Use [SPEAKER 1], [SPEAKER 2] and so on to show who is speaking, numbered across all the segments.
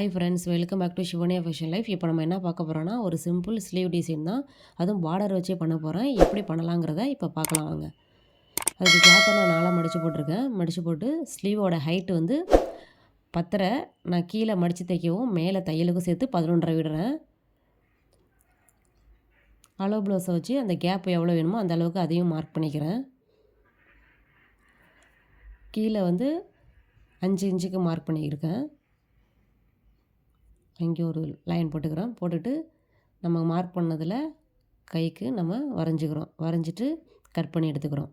[SPEAKER 1] Hi friends, welcome back to Shivaniya fashion life. இப்போ நம்ம என்ன பார்க்க போகிறோன்னா, ஒரு சிம்பிள் ஸ்லீவ் டிசைன் தான். அதுவும் பார்டர் வச்சே பண்ண போகிறேன். எப்படி பண்ணலாங்கிறத இப்போ பார்க்கலாம் வாங்க. அதுக்கு கிளாத்தை நான் 4 மடித்து போட்டிருக்கேன். மடித்து போட்டு ஸ்லீவோட ஹைட்டு வந்து 10.5 நான் கீழே மடித்து தைக்கவும் மேலே தையலுக்கும் சேர்த்து 11.5 விடுறேன். அளவு ப்ளவுஸை வச்சு அந்த கேப் எவ்வளோ வேணுமோ அந்த அளவுக்கு அதையும் மார்க் பண்ணிக்கிறேன். கீழே வந்து 5 இன்ச்சுக்கு மார்க் பண்ணியிருக்கேன். இங்கே ஒரு லைன் போட்டுக்கிறோம். போட்டுட்டு நம்ம மார்க் பண்ணதில் கைக்கு நம்ம வரைஞ்சிக்கிறோம். வரைஞ்சிட்டு கட் பண்ணி எடுத்துக்கிறோம்.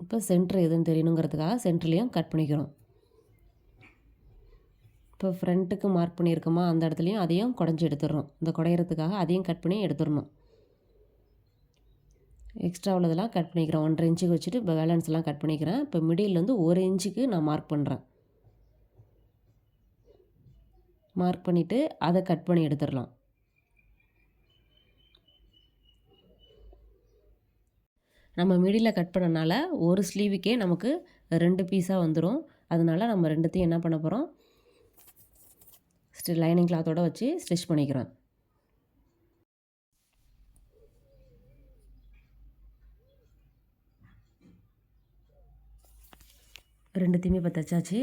[SPEAKER 1] இப்போ சென்ட்ரு எதுன்னு தெரியணுங்கிறதுக்காக சென்ட்ருலேயும் கட் பண்ணிக்கிறோம். இப்போ ஃப்ரண்ட்டுக்கு மார்க் பண்ணியிருக்கோமா அந்த இடத்துலையும் அதையும் குடஞ்சி எடுத்துடுறோம். இந்த குடையிறதுக்காக அதையும் கட் பண்ணி எடுத்துடணும். எக்ஸ்ட்ரா உள்ளதெல்லாம் கட் பண்ணிக்கிறேன். 1.5 இன்ச்சுக்கு வச்சுட்டு இப்போ பேலன்ஸ்லாம் கட் பண்ணிக்கிறேன். இப்போ மிடில்லேருந்து 1 இன்ச்சுக்கு நான் மார்க் பண்ணுறேன். மார்க் பண்ணிவிட்டு அதை கட் பண்ணி எடுத்துடலாம். நம்ம மிடில் கட் பண்ணனால ஒரு ஸ்லீவுக்கே நமக்கு 2 பீஸாக வந்துடும். அதனால் நம்ம ரெண்டுத்தையும் என்ன பண்ண போகிறோம், லைனிங் கிளாத்தோடு வச்சு ஸ்டிச் பண்ணிக்கிறோம். ரெண்டுத்தையுமே இப்போ தைச்சாச்சு.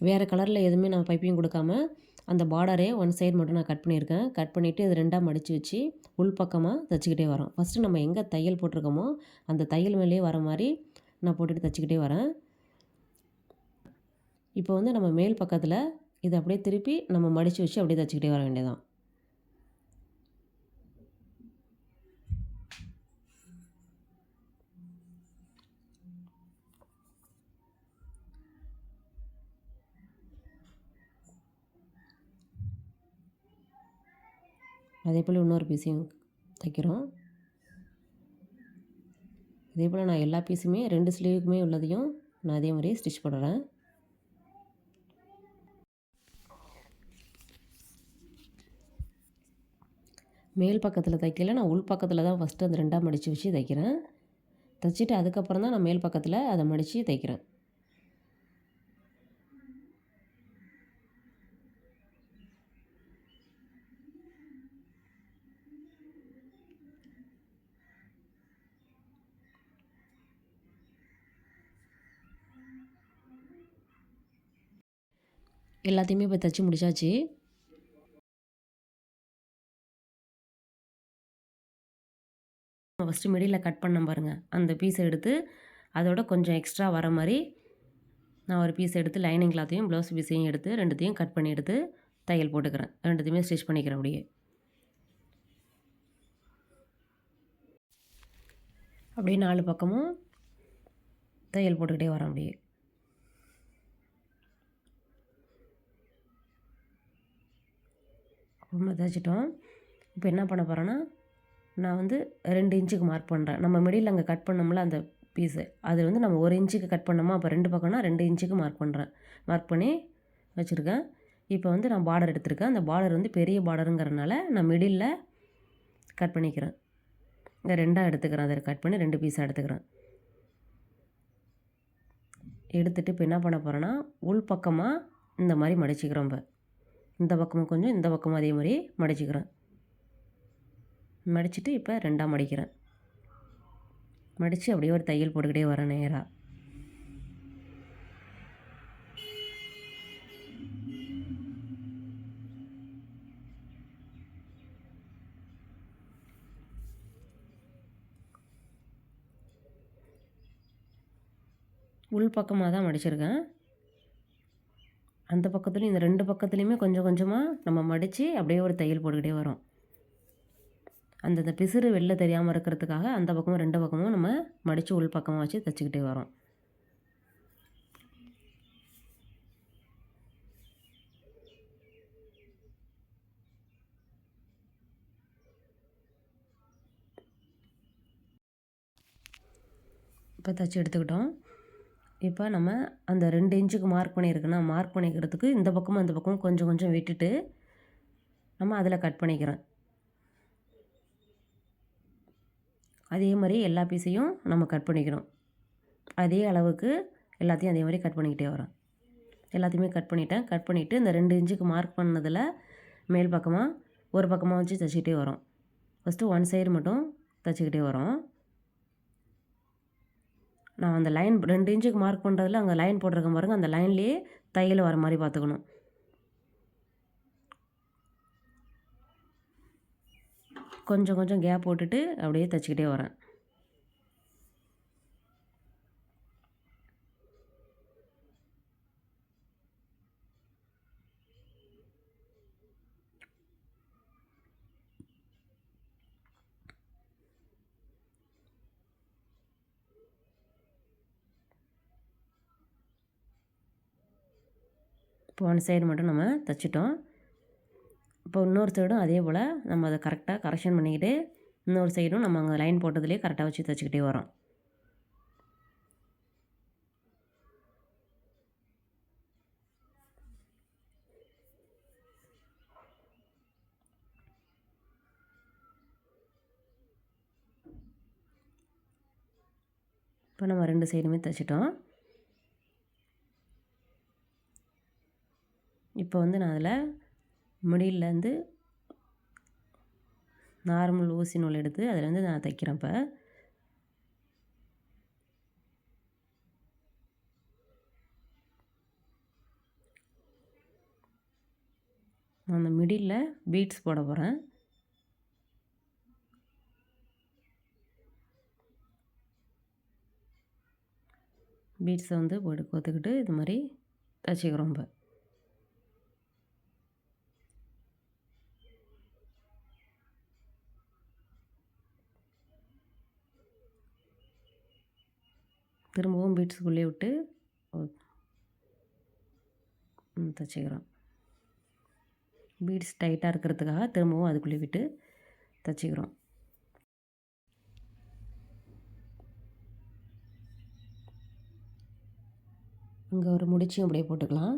[SPEAKER 1] வேறு கலரில் எதுவுமே நான் பைப்பிங் கொடுக்காம அந்த பார்டரே ஒன் சைடு மட்டும் நான் கட் பண்ணியிருக்கேன். கட் பண்ணிவிட்டு இது 2ஆக மடித்து வச்சு உள் பக்கமாக தைச்சிக்கிட்டே வரோம். ஃபஸ்ட்டு நம்ம எங்கே தையல் போட்டிருக்கோமோ அந்த தையல் மேலேயே வர மாதிரி நான் போட்டுட்டு தைச்சிக்கிட்டே வரேன். இப்போ வந்து நம்ம மேல் பக்கத்தில் இதை அப்படியே திருப்பி நம்ம மடித்து வச்சு அப்படியே தைச்சிக்கிட்டே வர வேண்டியதான். அதே போல் இன்னொரு பீஸையும் தைக்கிறோம். அதே போல் நான் எல்லா பீஸுமே 2 ஸ்லீவுக்குமே உள்ளதையும் நான் அதே மாதிரியே ஸ்டிச் பண்ணுறேன். மேல் பக்கத்தில் தைக்கல, நான் உள் பக்கத்தில் தான் ஃபஸ்ட்டு அந்த 2ஆக மடித்து வச்சு தைக்கிறேன். தைச்சிட்டு அதுக்கப்புறம் தான் நான் மேல் பக்கத்தில் அதை மடித்து தைக்கிறேன். எல்லாத்தையுமே இப்போ தைச்சி முடிச்சாச்சு. ஃபஸ்ட்டு மிடில் கட் பண்ண பாருங்கள், அந்த பீஸை எடுத்து அதோட கொஞ்சம் எக்ஸ்ட்ரா வர மாதிரி நான் ஒரு பீஸ் எடுத்து லைனிங் கிளாத்தையும் ப்ளவுஸ் பீஸையும் எடுத்து ரெண்டுத்தையும் கட் பண்ணி எடுத்து தையல் போட்டுக்கிறேன். ரெண்டுத்தையுமே ஸ்டிச் பண்ணிக்கிறேன். அப்படியே 4 பக்கமும் தையல் போட்டுக்கிட்டே வரேன். அப்படியே ரொம்ப தைச்சிட்டோம். இப்போ என்ன பண்ண போகிறேன்னா, நான் வந்து 2 இன்ச்சுக்கு மார்க் பண்ணுறேன். நம்ம மிடில் அங்கே கட் பண்ணோம்ல அந்த பீஸு, அது வந்து நம்ம 1 இன்ச்சுக்கு கட் பண்ணோமா, அப்போ 2 பக்கம்னா 2 இன்ச்சுக்கு மார்க் பண்ணுறேன். மார்க் பண்ணி வச்சுருக்கேன். இப்போ வந்து நான் பார்டர் எடுத்திருக்கேன். அந்த பார்டர் வந்து பெரிய பார்டருங்கிறனால நான் மிடில் கட் பண்ணிக்கிறேன். இந்த 2ஆக எடுத்துக்கிறேன். அதை கட் பண்ணி 2 பீஸாக எடுத்துக்கிறேன். எடுத்துகிட்டு இப்போ என்ன பண்ண போகிறேன்னா, உள் பக்கமாக இந்த மாதிரி மடிச்சிக்கிறோம். இப்போ இந்த பக்கமும் கொஞ்சம் இந்த பக்கமும் அதே மாதிரி மடிச்சிக்கிறேன். மடிச்சுட்டு இப்போ 2ஆக மடிக்கிறேன். மடித்து அப்படியே ஒரு தையல் போட்டுக்கிட்டே வரேன் நேராக. உள் பக்கமாக தான் மடிச்சிருக்கேன். அந்த பக்கத்துலேயும் இந்த 2 பக்கத்துலேயுமே கொஞ்சம் கொஞ்சமாக நம்ம மடித்து அப்படியே ஒரு தையல் போட்டுக்கிட்டே வரோம். அந்த பிசுறு வெளில தெரியாமல் இருக்கிறதுக்காக அந்த பக்கமும் 2 பக்கமும் நம்ம மடித்து உள் பக்கமாக வச்சு தைச்சிக்கிட்டே வரோம். இப்போ தைச்சி எடுத்துக்கிட்டோம். இப்போ நம்ம அந்த 2 இன்ச்சுக்கு மார்க் பண்ணியிருக்கோன்னா, மார்க் பண்ணிக்கிறதுக்கு இந்த பக்கமும் அந்த பக்கமும் கொஞ்சம் கொஞ்சம் விட்டுட்டு நம்ம அதில் கட் பண்ணிக்கிறோம். அதே மாதிரி எல்லா பீஸையும் நம்ம கட் பண்ணிக்கணும். அதே அளவுக்கு எல்லாத்தையும் அதே மாதிரி கட் பண்ணிக்கிட்டே வரேன். எல்லாத்தையுமே கட் பண்ணிவிட்டேன். கட் பண்ணிவிட்டு இந்த 2 இன்ச்சுக்கு மார்க் பண்ணதில் மேல் பக்கமாக ஒரு பக்கமாக வச்சு தைச்சிக்கிட்டே வரோம். ஃபஸ்ட்டு ஒன் சைடு மட்டும் தைச்சிக்கிட்டே வரோம். நான் அந்த லைன் 2 இன்ச்சுக்கு மார்க் பண்ணுறதுல அங்கே லைன் போட்டிருக்கேன் பாருங்கள், அந்த லைன்லேயே தையல் வர மாதிரி பார்த்துக்கணும். கொஞ்சம் கொஞ்சம் கேப் போட்டுட்டு அப்படியே தைச்சிக்கிட்டே வரேன். இப்போ ஒன் சைடு மட்டும் நம்ம தைச்சிட்டோம். இப்போ இன்னொரு சைடும் அதே போல் நம்ம அதை கரெக்டாக கரெக்ஷன் பண்ணிக்கிட்டு இன்னொரு சைடும் நம்ம அங்கே லைன் போட்டதுலேயே கரெக்டாக வச்சு தைச்சிக்கிட்டே வரோம். இப்போ நம்ம 2 சைடுமே தைச்சிட்டோம். இப்போ வந்து நான் அதில் மிடில்லேருந்து நார்மல் ஊசி நூல் எடுத்து அதில் வந்து நான் தைக்கிறேன். இப்போ அந்த மிடில் பீட்ஸ் போட போகிறேன். பீட்ஸை வந்து போட்டு கோத்துக்கிட்டு இது மாதிரி தைச்சிக்கிறோம். இப்போ திரும்பவும் பீட்ஸுக்குள்ளே விட்டு தைச்சிக்கிறோம். பீட்ஸ் டைட்டாக இருக்கிறதுக்காக திரும்பவும் அதுக்குள்ளே விட்டு தைச்சிக்கிறோம். இங்கே ஒரு முடிச்சும் அப்படியே போட்டுக்கலாம்.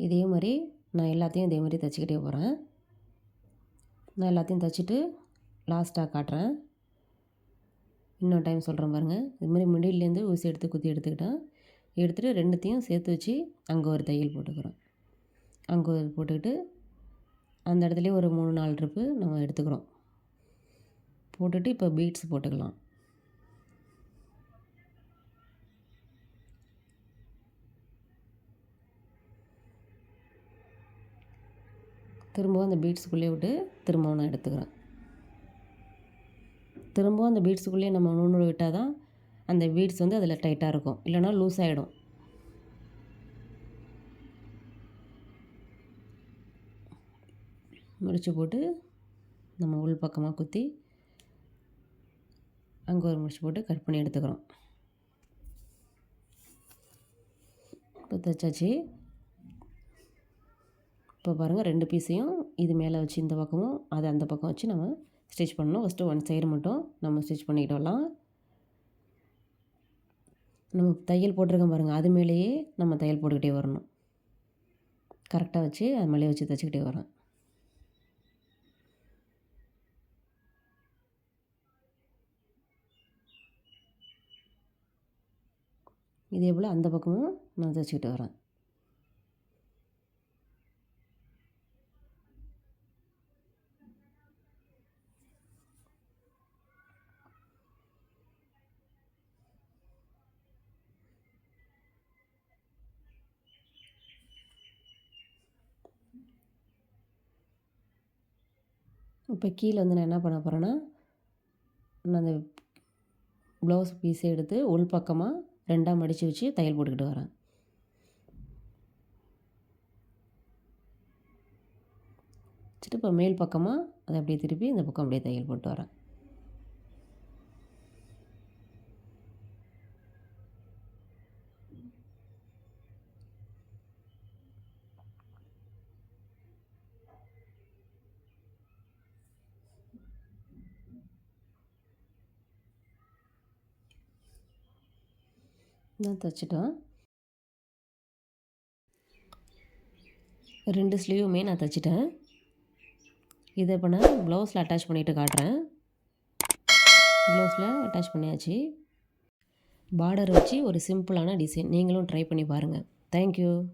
[SPEAKER 1] இதே மாதிரி நான் எல்லாத்தையும் இதே மாதிரி தைச்சிக்கிட்டே போகிறேன். நான் எல்லாத்தையும் தைச்சிட்டு லாஸ்ட்டாக காட்டுறேன். இன்னொரு டைம் சொல்கிறேன் பாருங்கள். இது மாதிரி மிடில்லேருந்து ஊசி எடுத்து குத்தி எடுத்துக்கிட்டேன். எடுத்துகிட்டு ரெண்டுத்தையும் சேர்த்து வச்சு அங்கே ஒரு தையல் போட்டுக்கிறோம். அங்கே ஒரு போட்டுக்கிட்டு அந்த இடத்துலையே ஒரு 3-4 ட்ரிப்பு நம்ம எடுத்துக்கிறோம். போட்டுட்டு இப்போ பீட்ஸ் போட்டுக்கலாம். திரும்பவும் அந்த பீட்ஸுக்குள்ளே விட்டு திரும்பவும் நான் எடுத்துக்கிறேன். திரும்பவும் அந்த பீட்ஸுக்குள்ளேயே நம்ம நூல் விட்டால் தான் அந்த பீட்ஸ் வந்து அதில் டைட்டாக இருக்கும், இல்லைனா லூஸ் ஆகிடும். முடிச்சு போட்டு நம்ம உள் பக்கமாக குத்தி அங்கே ஒரு முடிச்சு போட்டு கட் பண்ணி எடுத்துக்கிறோம். இப்போ தைச்சாச்சு. இப்போ பாருங்கள் 2 பீஸையும் இது மேலே வச்சு இந்த பக்கமும் அது அந்த பக்கம் வச்சு நம்ம ஸ்டிச் பண்ணணும். ஃபஸ்ட்டு ஒன் சைடு மட்டும் நம்ம ஸ்டிச் பண்ணிக்கிட்டு வரலாம். நம்ம தையல் போட்டிருக்கோம் பாருங்கள், அது மேலேயே நம்ம தையல் போட்டுக்கிட்டே வரணும். கரெக்டாக வச்சு அது மேலே வச்சு தைச்சிக்கிட்டே வரேன். இதே போல் அந்த பக்கமும் நான் தைச்சிக்கிட்டு வரேன். இப்போ கீழே வந்து நான் என்ன பண்ண போகிறேன்னா, நான் அந்த ப்ளவுஸ் பீஸை எடுத்து உள் பக்கமாக 2ஆக மடித்து வச்சு தையல் போட்டுக்கிட்டு வரேன். வச்சுட்டு இப்போ மேல் பக்கமாக அதை அப்படியே திருப்பி இந்த பக்கம் அப்படியே தையல் போட்டு வரேன். நான் தைச்சிட்டேன். 2 ஸ்லீவுமே நான் தைச்சிட்டேன். இதை இப்போ நான் ப்ளவுஸில் அட்டாச் பண்ணிவிட்டு காட்டுறேன். ப்ளவுஸில் அட்டாச் பண்ணியாச்சு. பார்டர் வச்சு ஒரு சிம்பிளான டிசைன். நீங்களும் ட்ரை பண்ணி பாருங்கள். தேங்க்யூ.